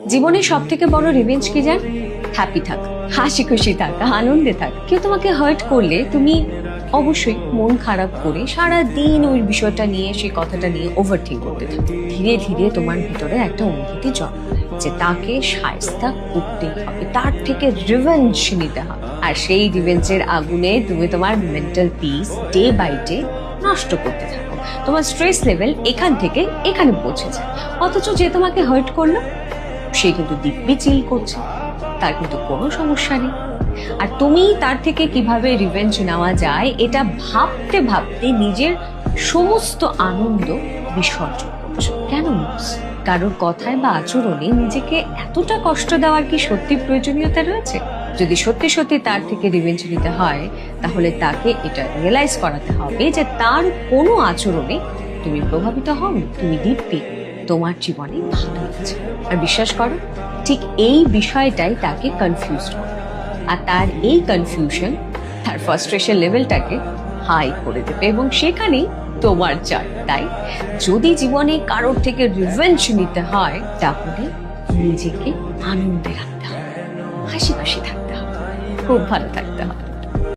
জীবনে সব থেকে বড় রিভেঞ্জ কি জান? হ্যাপি থাক, হাসি খুশি থাক, আনন্দে থাক। কেউ তোমাকে হার্ট করলে তুমি অবশ্যই মন খারাপ করে সারা দিন ওই বিষয়টা নিয়ে, সেই কথাটা নিয়ে ওভারথিঙ্ক করতে থাকো। ধীরে ধীরে তোমার ভিতরে একটা অনুভূতি জন্ম নেয় যে তাকে শায়েস্তা করতেই হবে, তার থেকে রিভেঞ্জ নিতে হবে। আর সেই রিভেঞ্জের আগুনে তুমি তোমার mental peace day by day নষ্ট করতে থাকো। তোমার স্ট্রেস লেভেল এখান থেকে এখানে পৌঁছে যায়। অথচ যে তোমাকে হার্ট করলো সে কিন্তু দিব্যি চিল করছে, তার কিন্তু কোনো সমস্যা নেই। আর তুমি তার থেকে কিভাবে রিভেঞ্জ নেওয়া যায় এটা ভাবতে ভাবতে নিজের সমস্ত আনন্দ বিসর্জন করছো। কেন মিস? কারোর কথায় বা আচরণে নিজেকে এতটা কষ্ট দেওয়ার কি সত্যি প্রয়োজনীয়তা রয়েছে? যদি সত্যি সত্যি তার থেকে রিভেঞ্জ নিতে হয়, তাহলে তাকে এটা রিয়েলাইজ করাতে হবে যে তার কোনো আচরণে তুমি প্রভাবিত হও, তুমি দিব্যি তোমার জীবনে ভালো আছে। আর বিশ্বাস করো, ঠিক এই বিষয়টাই তাকে কনফিউজ করে, আর তার এই কনফিউশন তার ফ্রাস্ট্রেশন লেভেলটাকে হাই করে দেবে এবং সেখানেই তোমার চাই। তাই যদি জীবনে কারোর থেকে রিভেঞ্জ নিতে হয়, তাহলে নিজেকে আনন্দে রাখতে হবে, হাসি খুশি থাকতে হবে, খুব ভালো থাকতে হবে।